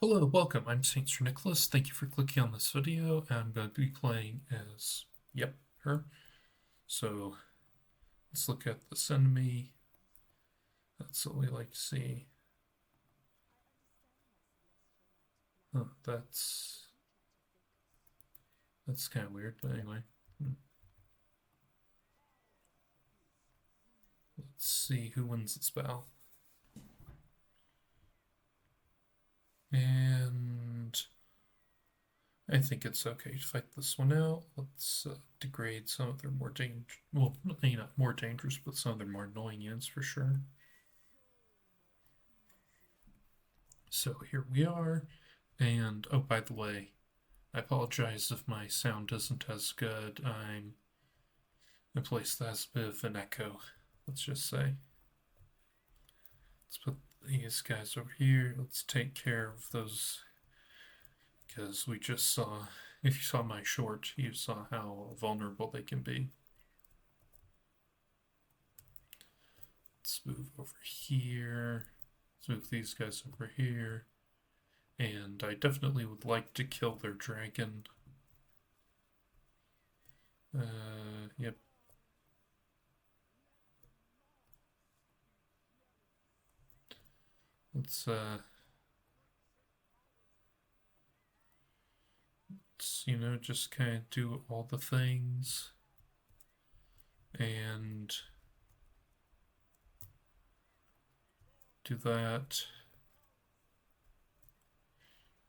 Hello, welcome. I'm Saint Sir Nicholas. Thank you for clicking on this video. I'm going to be playing as, her. So let's look at this enemy. That's what we like to see. Oh, that's kind of weird, but anyway. Let's see who wins this battle. And I think it's okay to fight this one out. Let's degrade some of their more maybe not more dangerous, but some of their more annoying units for sure. So here we are. And oh, by the way, I apologize if my sound isn't as good. I'm in a place that has a bit of an echo, let's just say. Let's put these guys over here. Let's take care of those, because we just saw, if you saw my short, you saw how vulnerable they can be. Let's move over here. Let's move these guys over here. And I definitely would like to kill their dragon. Yep. Let's just kind of do all the things. And do that.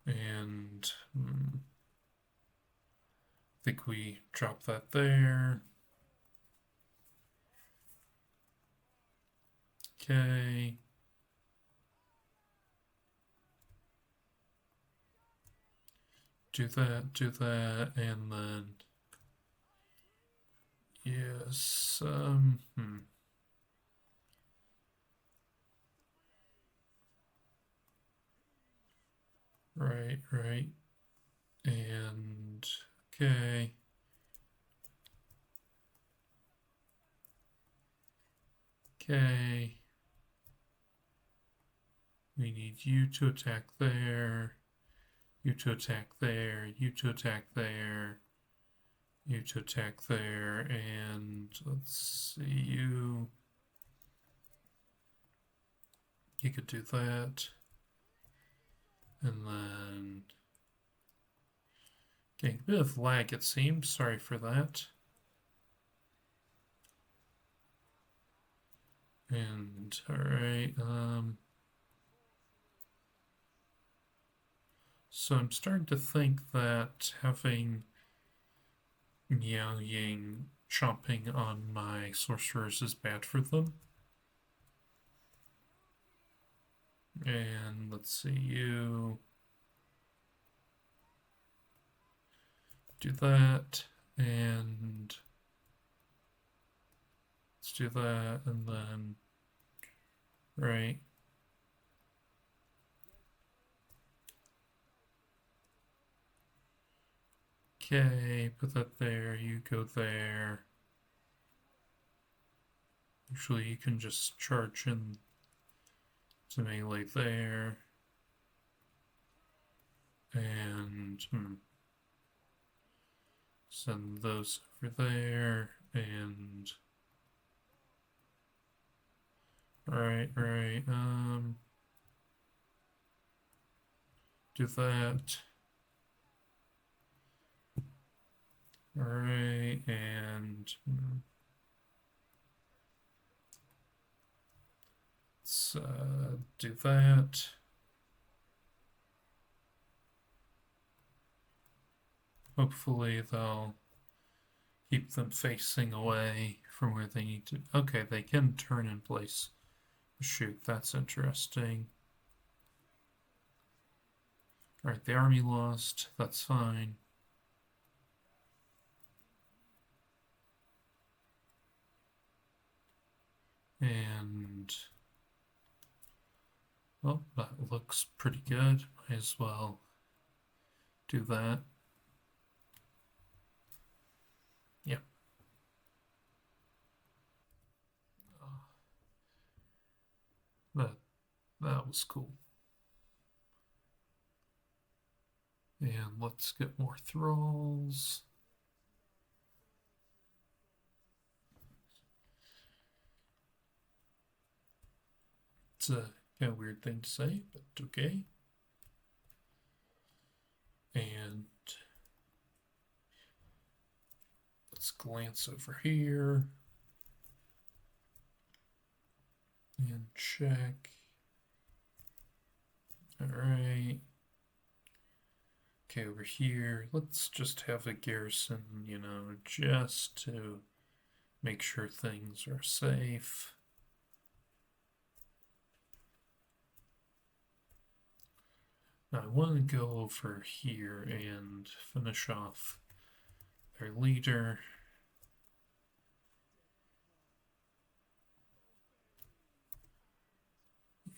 And I think we drop that there. Okay. Do that, and then yes, right, and okay. Okay. We need you to attack there. You to attack there. You to attack there. You to attack there. And let's see, you. You could do that. And then. Getting a bit of lag, it seems. Sorry for that. And, alright, so I'm starting to think that having Miao Ying chomping on my sorcerers is bad for them. And let's see, you do that, and let's do that, and then, right. Okay, put that there, you go there. Usually you can just charge in to melee there. And, send those over there, and right, do that. Alright, and let's do that. Hopefully they'll keep them facing away from where they need to. Okay, they can turn in place. Shoot, that's interesting. Alright, the army lost. That's fine. And well, that looks pretty good. Might as well do that. Yep. That was cool. And let's get more thralls. It's a kind of weird thing to say, but okay. And let's glance over here and check. All right. Okay, over here, let's just have a garrison, just to make sure things are safe. Now I want to go over here and finish off their leader.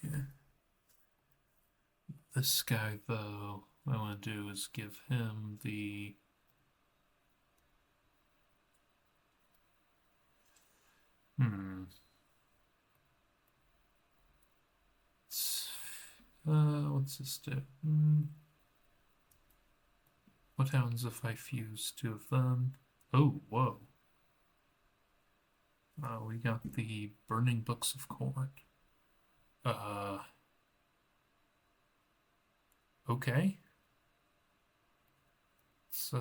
Yeah. This guy, though, what I want to do is give him the... What's this do? What happens if I fuse two of them? Oh, whoa. We got the Burning Books of Corn. Okay. Let's,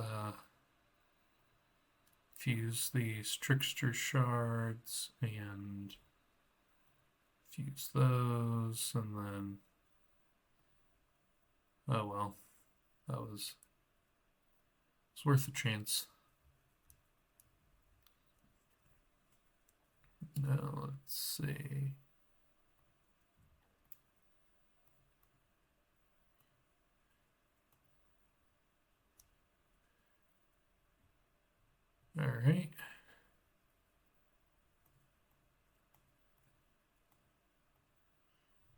fuse these Trickster Shards and fuse those, and then... Oh well. That was... It's worth a chance. Now, let's see... All right.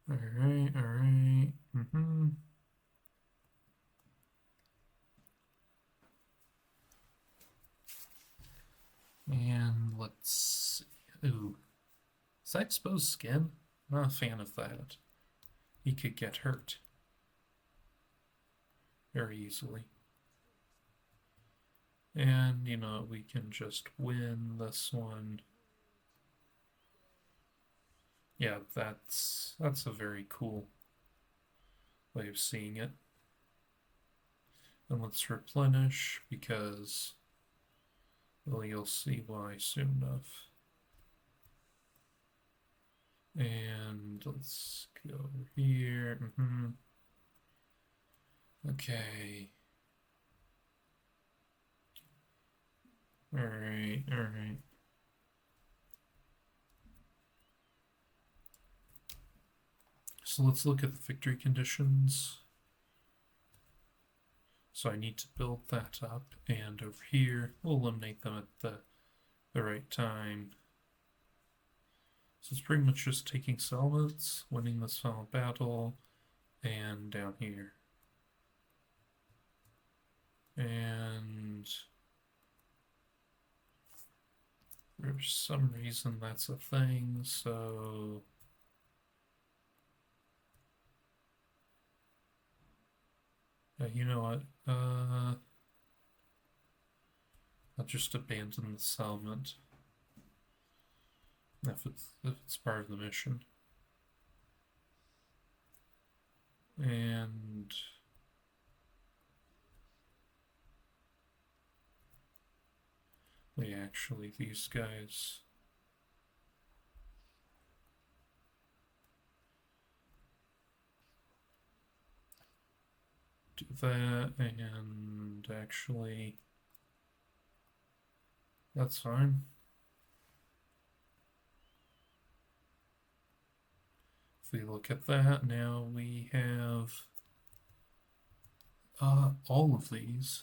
All right, all right. And let's see. Ooh. Is that exposed skin? I'm not a fan of that. He could get hurt very easily. And, we can just win this one. Yeah, that's a very cool way of seeing it. And let's replenish, because, well, you'll see why soon enough. And let's go over here. Okay. All right, all right. So let's look at the victory conditions. So I need to build that up, and over here, we'll eliminate them at the right time. So it's pretty much just taking settlements, winning this final battle, and down here. And for some reason that's a thing, so... you know what? I'll just abandon the settlement if it's part of the mission. And actually, these guys... do that, and actually, that's fine. If we look at that, now we have all of these.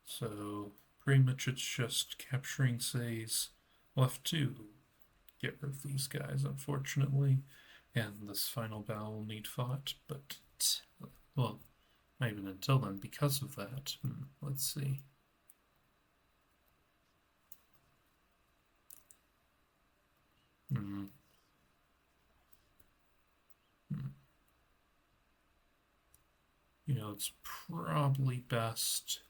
So pretty much it's just capturing cities. We'll have to get rid of these guys, unfortunately, and this final battle will need fought, but... well, not even until then, because of that. Let's see. it's probably best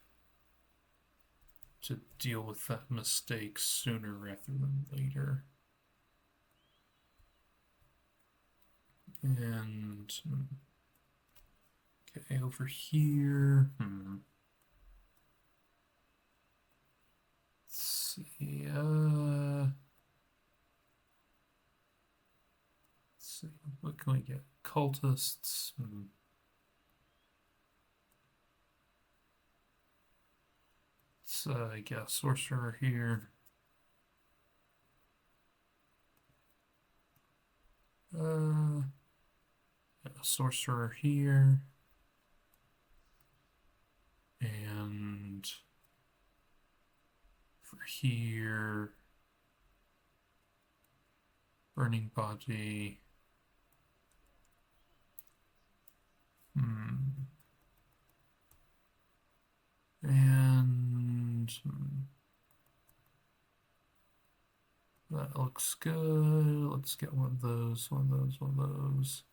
to deal with that mistake sooner rather than later. And okay, over here. Let's see. Let's see. What can we get? Cultists. Let's get a sorcerer here. A sorcerer here. And for here, burning body. And that looks good. Let's get one of those, one of those, one of those.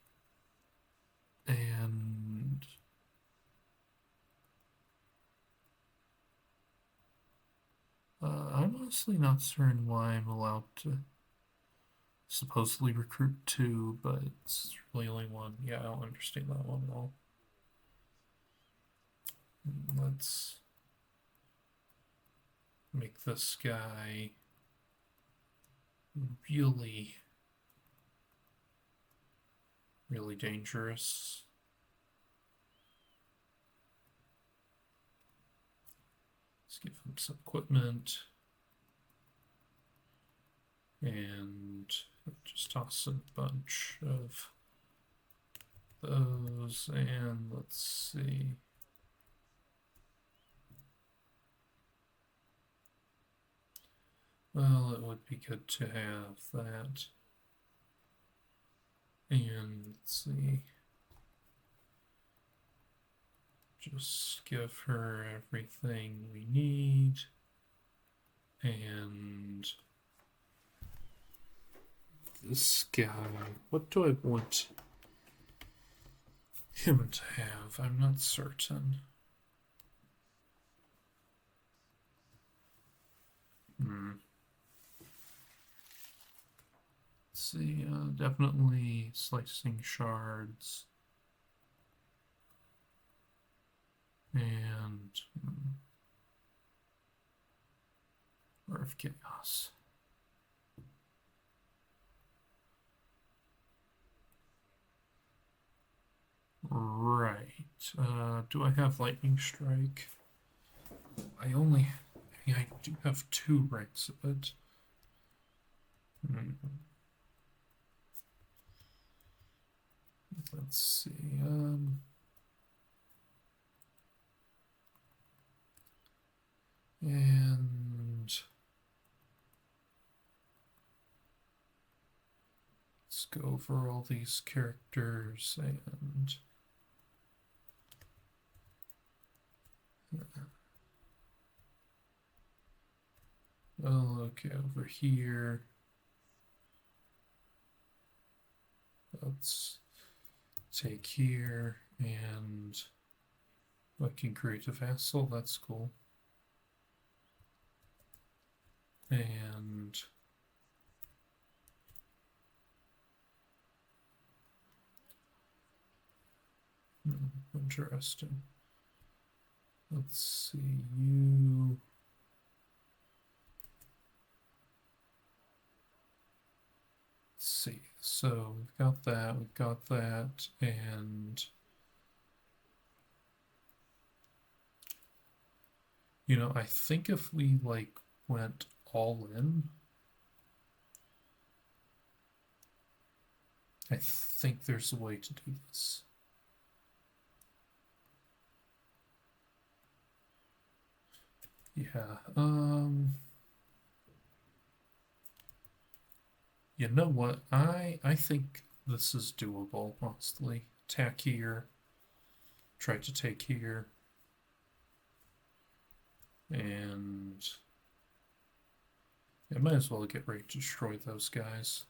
And I'm honestly not certain why I'm allowed to supposedly recruit two, but it's really only one. Yeah, I don't understand that one at all. Let's make this guy really, really dangerous. Let's give him some equipment. And just toss in a bunch of those. And let's see. Well, it would be good to have that. And let's see. Just give her everything we need. And this guy, what do I want him to have? I'm not certain. Let's see, definitely slicing shards. And War of Chaos. Right. Do I have Lightning Strike? I do have 2 ranks of it. Let's see. And let's go over all these characters and well, okay, over here. Let's take here and I can create a vassal, that's cool. And interesting. Let's see, you. Let's see, so we've got that, and I think if we went all in, I think there's a way to do this. Yeah, you know what? I think this is doable, honestly. Attack here. Try to take here. And I might as well get ready to destroy those guys.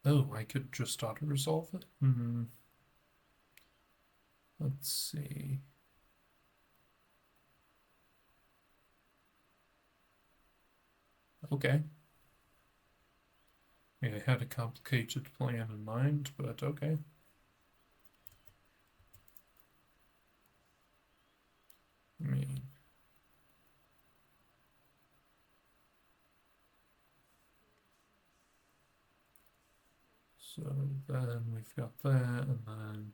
Oh, I could just auto-resolve it? Let's see. Okay. Yeah, I had a complicated plan in mind, but okay. I mean, so then we've got that, and then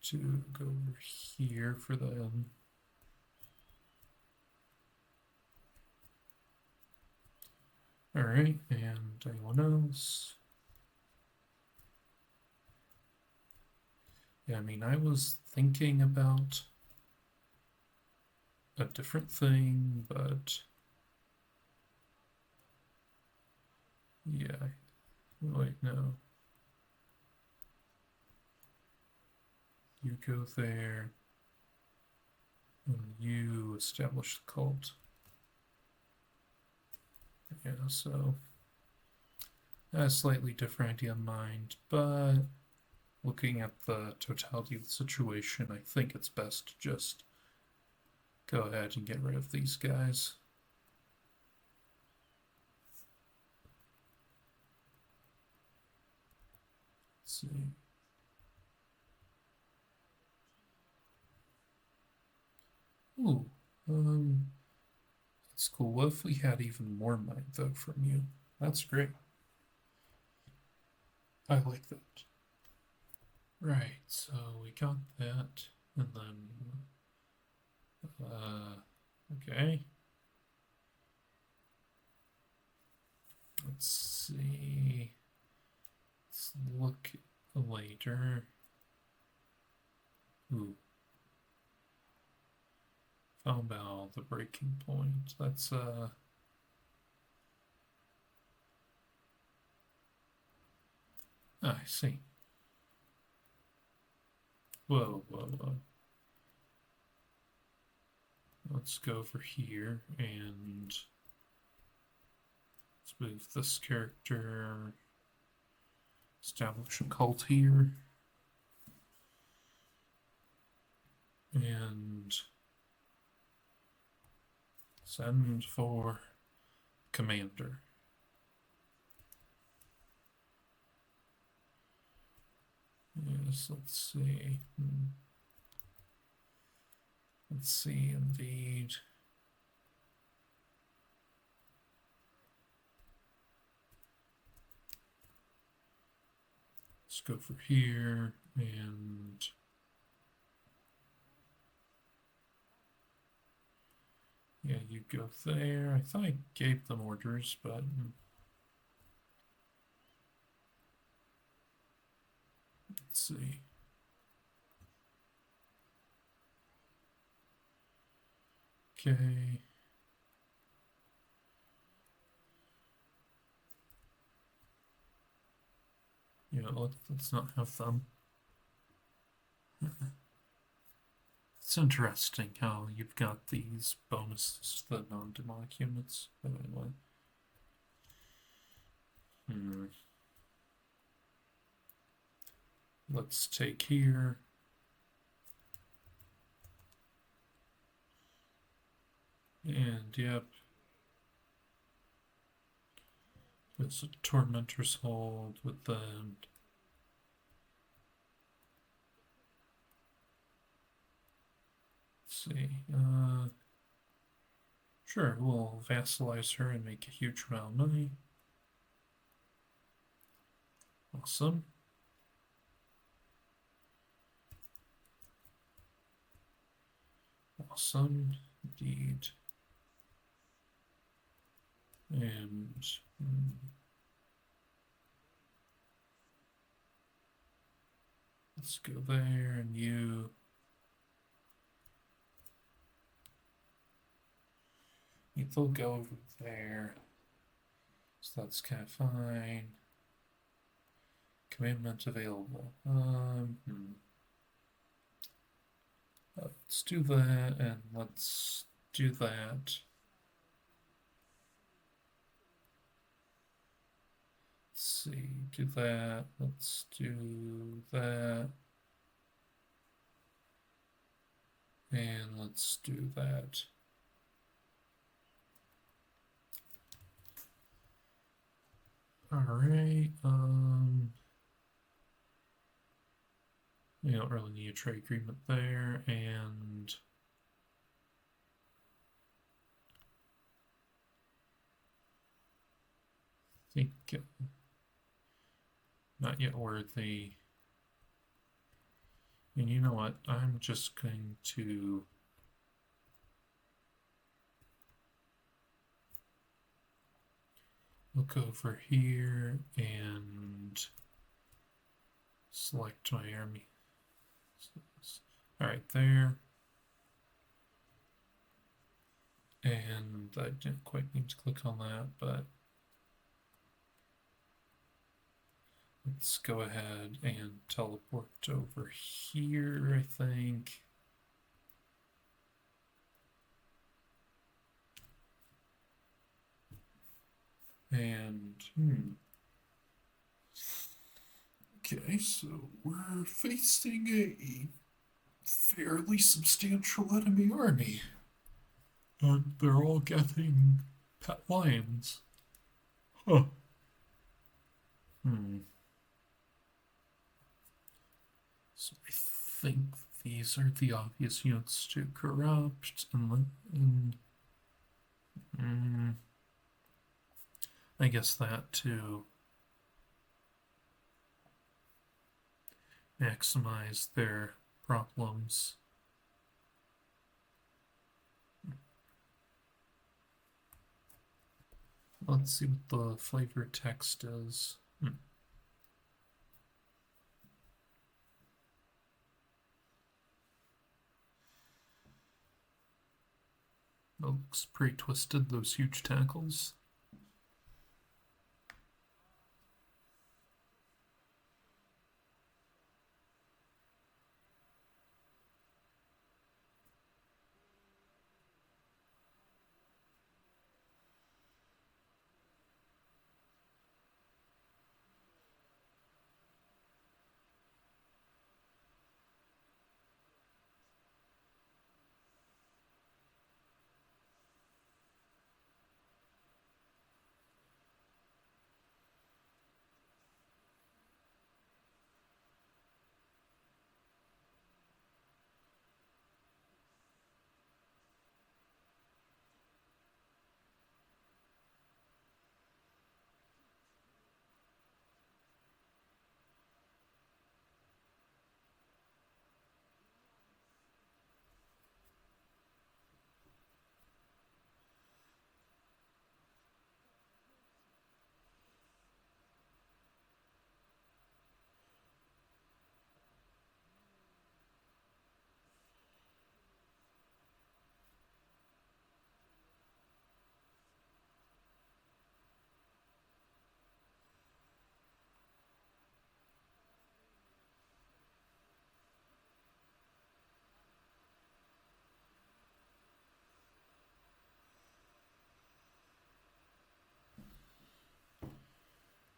to go over here for them. All right, and anyone else? Yeah, I mean, I was thinking about a different thing, but yeah, wait, no. You go there, and you establish the cult. Yeah, so a slightly different idea in mind, but looking at the totality of the situation, I think it's best to just go ahead and get rid of these guys. Let's see. Ooh, that's cool. What if we had even more mind, though, from you? That's great. I like that. Right, so we got that, and then, okay. Let's see. Let's look later. Ooh. Found out the breaking point. That's, I see. Whoa, whoa, whoa. Let's go over here and let's move this character. Establish a cult here. And send for commander. Yes, let's see. Let's see, indeed. Let's go for here and yeah, you go there. I thought I gave them orders, but let's see. Okay. Yeah, let's not have them. It's interesting how you've got these bonuses to the non-demonic units. But anyway. Let's take here. And yep. There's a Tormentor's Hold with them. Let's see. Sure, we'll vassalize her and make a huge amount of money. Awesome. Awesome, indeed. And let's go there, and you they'll go over there. So that's kind of fine. Commandment available. Let's do that, and let's do that. see, do that. Let's do that. And let's do that. All right. We don't really need a trade agreement there, and I think not yet worthy. And you know what? I'm just going to look over here and select my army. All right, there. And I didn't quite need to click on that, but let's go ahead and teleport over here, I think. And, okay, so we're facing a fairly substantial enemy army. And they're all getting pet lions. Huh. So I think these are the obvious units to corrupt, and I guess that to maximize their problems. Let's see what the flavor text is. That looks pretty twisted, those huge tentacles.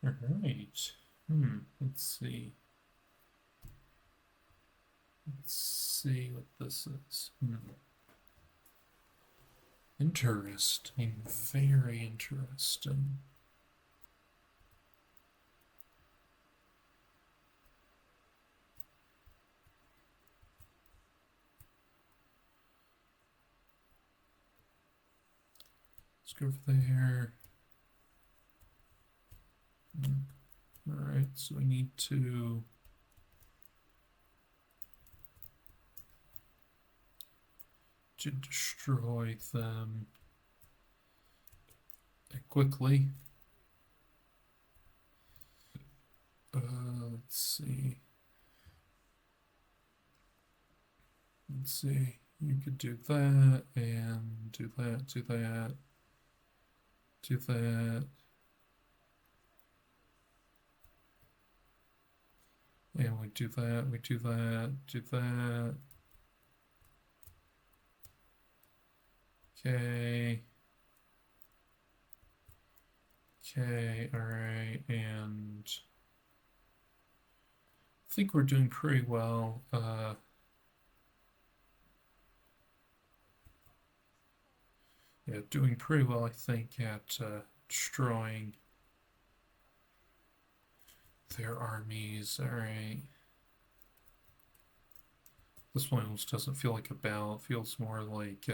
All right. Let's see. Let's see what this is. Interesting. Very interesting. Let's go over there. All right, so we need to destroy them quickly. Let's see. Let's see. You could do that and do that, do that, do that. And we do that, we do that, do that. Okay. Okay, alright, and I think we're doing pretty well. Yeah, doing pretty well, I think, at destroying their armies. Alright. This one almost doesn't feel like a battle. It feels more like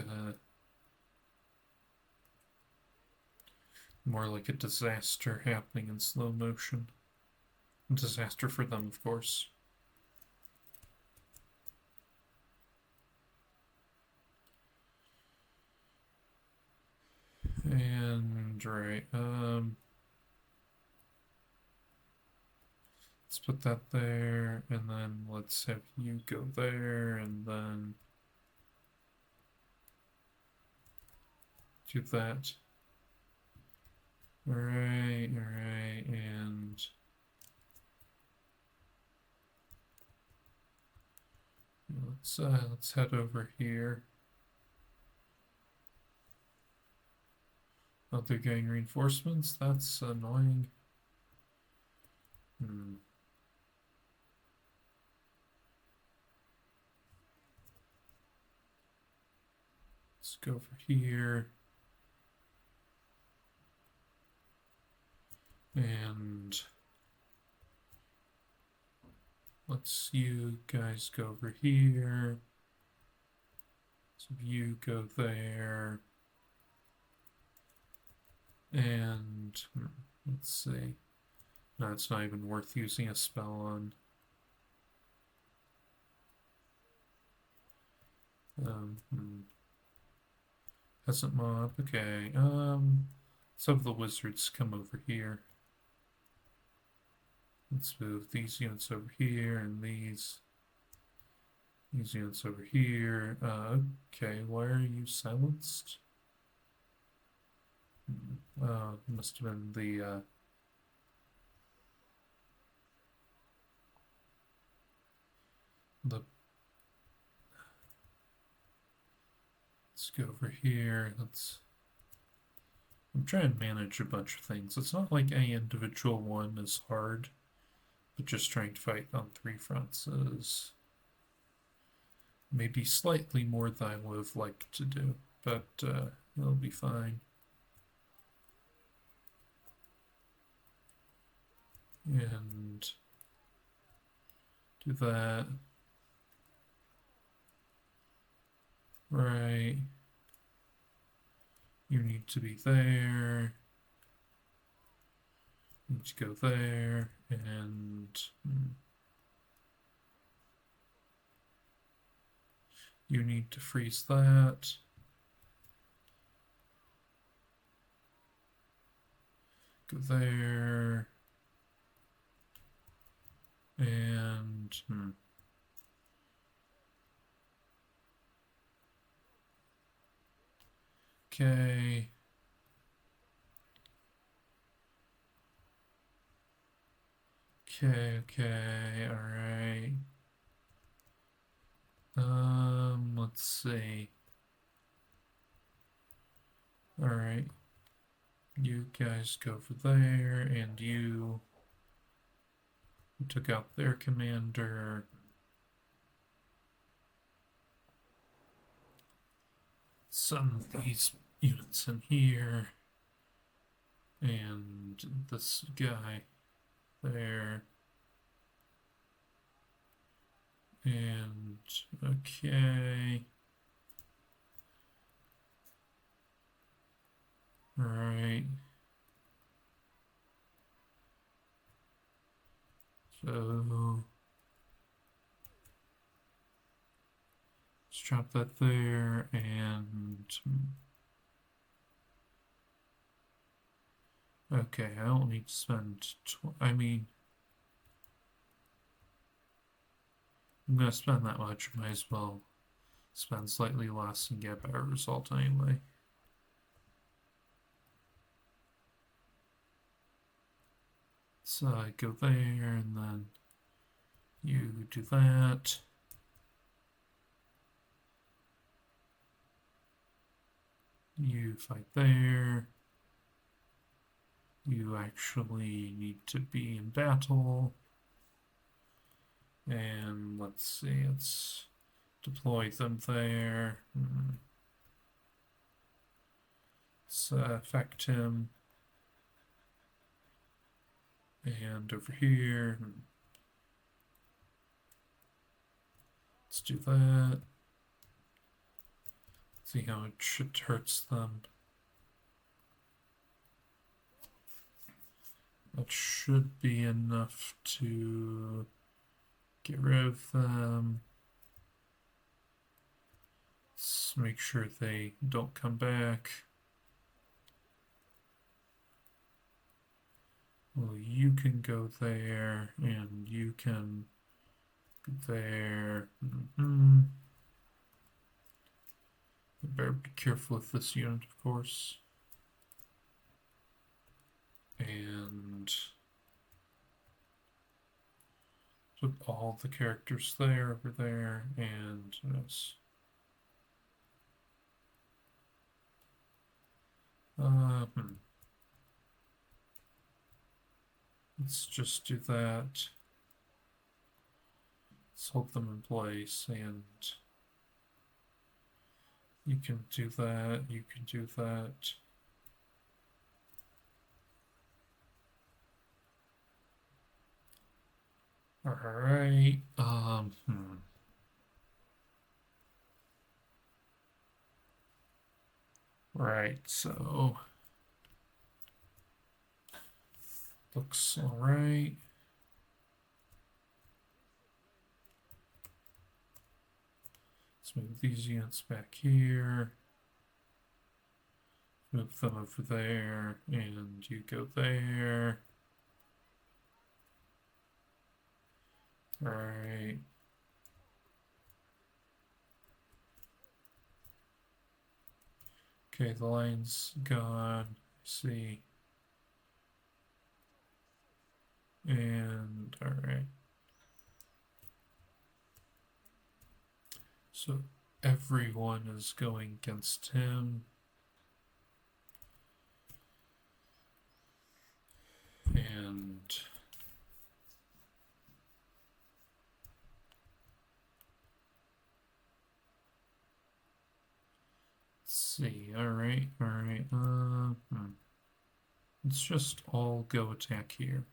a disaster happening in slow motion. Disaster for them, of course. And right, let's put that there, and then let's have you go there, and then do that. Alright, and let's head over here. Oh, they're getting reinforcements? That's annoying. Let's go over here. And let's you guys go over here. So you go there. And let's see. No, it's not even worth using a spell on. Peasant mob, okay. Let's have the wizards come over here. Let's move these units over here and these units over here. Okay, why are you silenced? Must have been the let's go over here. I'm trying to manage a bunch of things. It's not like any individual one is hard, but just trying to fight on 3 fronts is maybe slightly more than I would have liked to do, but it'll be fine. And do that. Right. You need to be there. You need to go there, and you need to freeze that. Go there. And okay. Okay, alright. Let's see. Alright. You guys go over there, and you took out their commander. Some of these units in here. And this guy there. And okay. All right. So let's drop that there, and okay, I don't need to spend I mean, I'm gonna spend that much, might as well spend slightly less and get a better result anyway. So I go there, and then you do that. You fight there. You actually need to be in battle. And let's see, let's deploy them there. Let's affect him. And over here. Let's do that. See how it hurts them. That should be enough to get rid of them. Let's make sure they don't come back. Well, you can go there, and you can go there. Better be careful with this unit, of course. And put all the characters there, over there, and yes. Let's just do that. Let's hold them in place, and you can do that, you can do that. Alright, Right, so looks alright. Let's move these units back here. Move them over there, and you go there. Alright. Okay, the line's gone. See. And alright. So everyone is going against him. And let's see. Alright. Let's just all go attack here.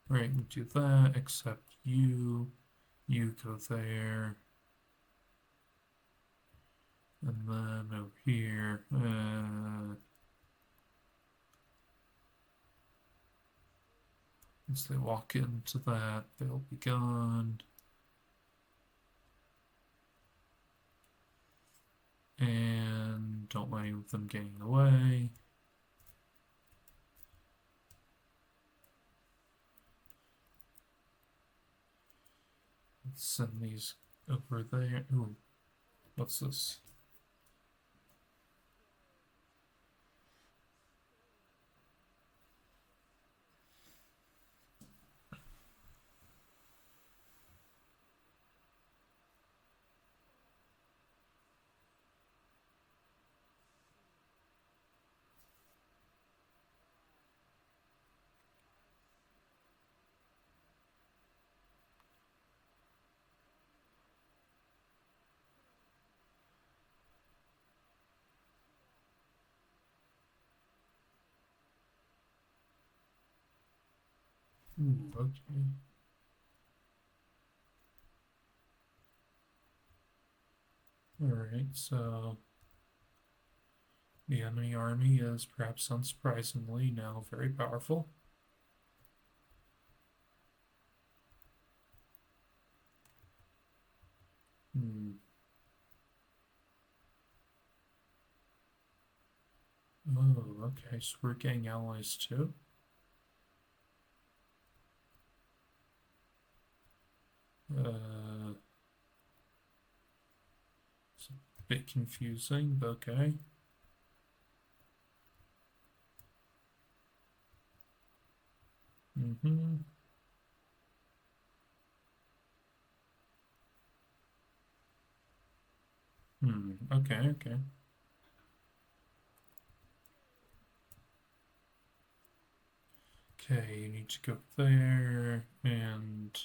Right, we do that, except you go there. And then over here, once they walk into that, they'll be gone. And don't mind them getting away. Let's send these over there. Ooh, what's this? Ooh, okay. Alright, so the enemy army is, perhaps unsurprisingly, now very powerful. Oh, okay, so we're getting allies too. It's a bit confusing, but okay. Okay. Okay, you need to go there and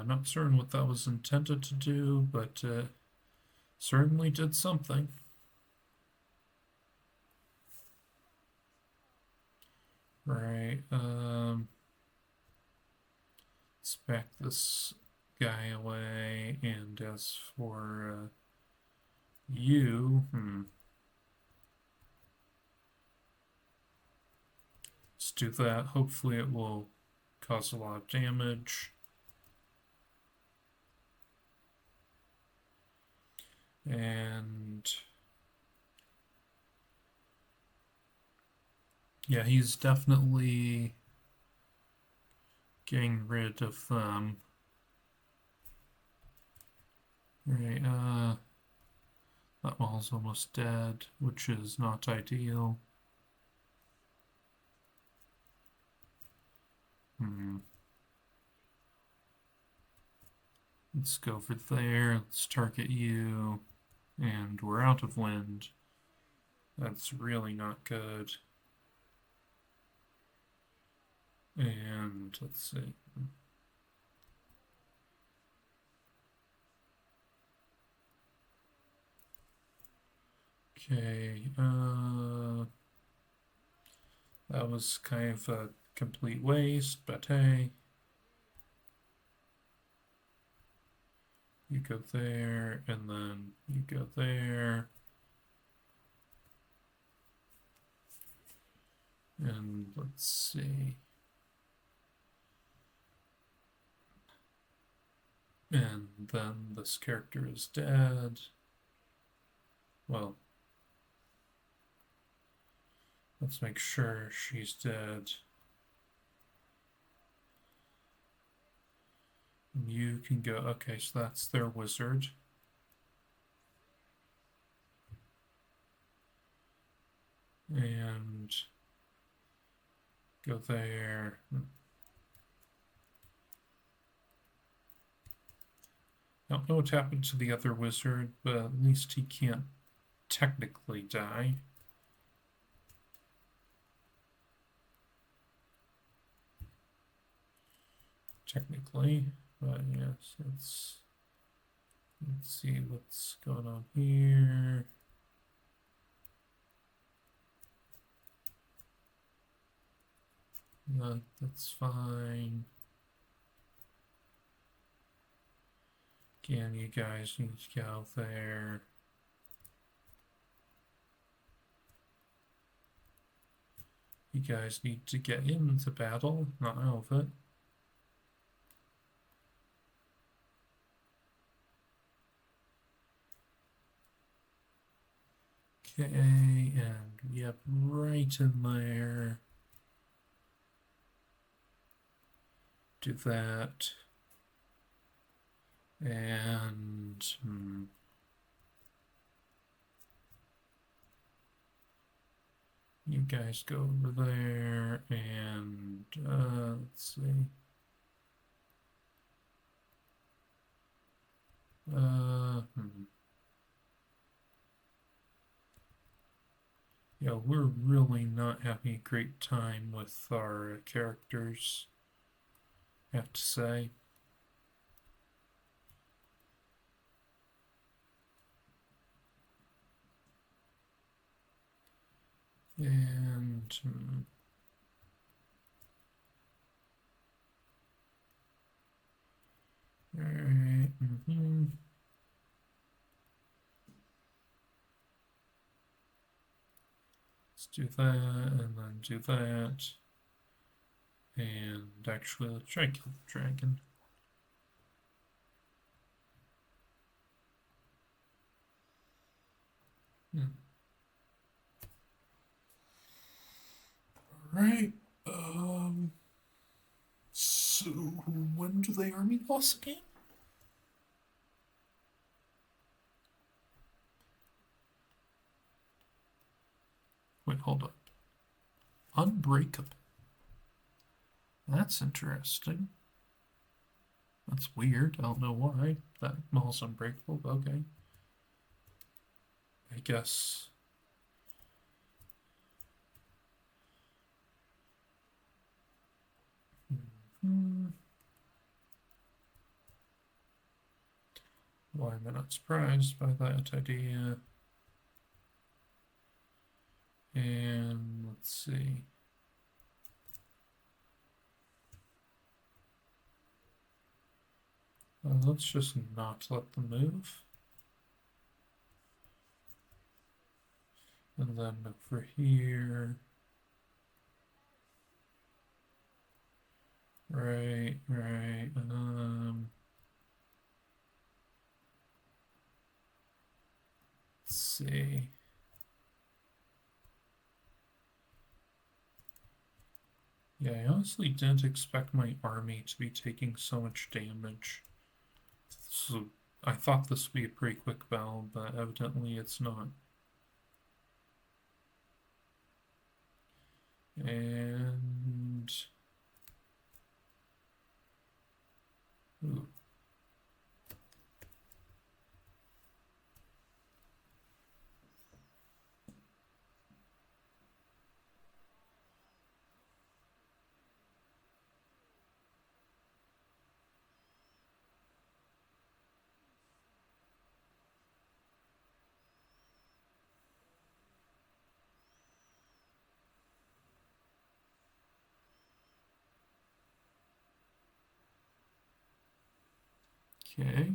not certain what that was intended to do, but certainly did something. Right, let's back this guy away, and as for you, let's do that. Hopefully it will cause a lot of damage. And yeah, he's definitely getting rid of them. Right, that wall's almost dead, which is not ideal. Let's go over there. Let's target you. And we're out of wind. That's really not good. And let's see. Okay, that was kind of a complete waste, but hey. You go there, and then you go there. And let's see. And then this character is dead. Well, let's make sure she's dead. You can go. Okay, so that's their wizard. And go there. I don't know what happened to the other wizard, but at least he can't technically die. Technically, but yes, let's see what's going on here. That's fine. Again, you guys need to go there. You guys need to get into battle, not out of it. Okay, and we have right in there. Do that. And you guys go over there, and let's see. Yeah, we're really not having a great time with our characters, I have to say. And all right. Let's do that, and then do that. And actually, let's try kill the dragon. Alright, so when do they army boss again? Wait, hold up. Unbreakable. That's interesting. That's weird. I don't know why. That mall's unbreakable, but okay. I guess. Why am I not surprised by that idea? And let's see. Let's just not let them move. And then over here. Right. Let's see. Yeah, I honestly didn't expect my army to be taking so much damage. So I thought this would be a pretty quick battle, but evidently it's not. And ooh. Okay.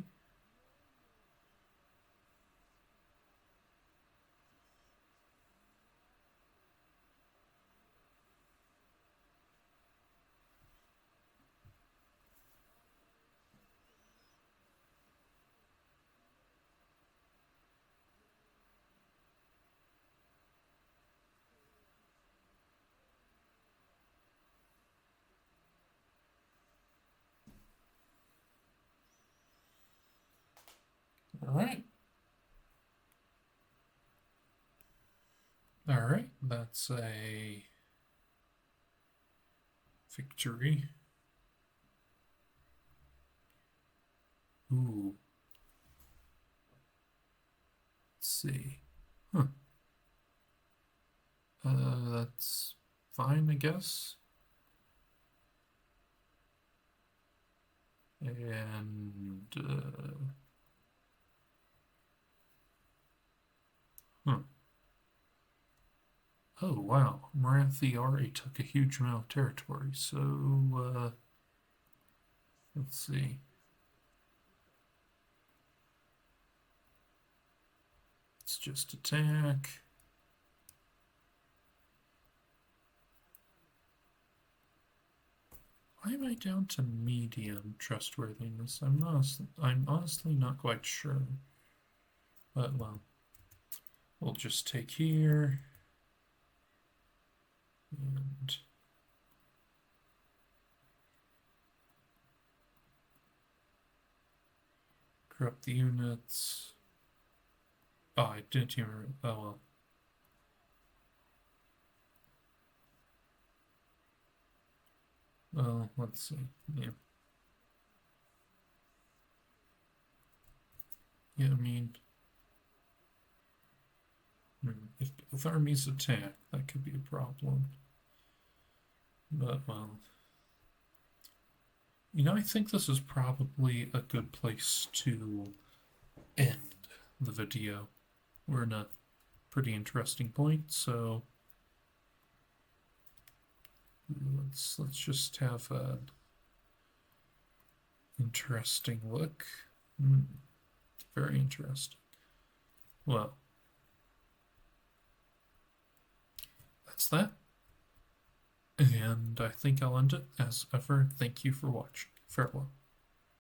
All right. All right. That's a victory. Ooh. Let's see. Huh. That's fine, I guess. And huh. Oh wow, Marathi already took a huge amount of territory. So let's see. Let's just attack. Why am I down to medium trustworthiness? I'm honestly not quite sure. But well, we'll just take here and corrupt the units. Oh, I didn't even. Oh well. Well, let's see. Yeah. Yeah, I mean, if armies attack, that could be a problem. But well, I think this is probably a good place to end the video. We're in a pretty interesting point, so let's just have a interesting look. Very interesting. Well, that's that. And I think I'll end it as ever. Thank you for watching. Farewell.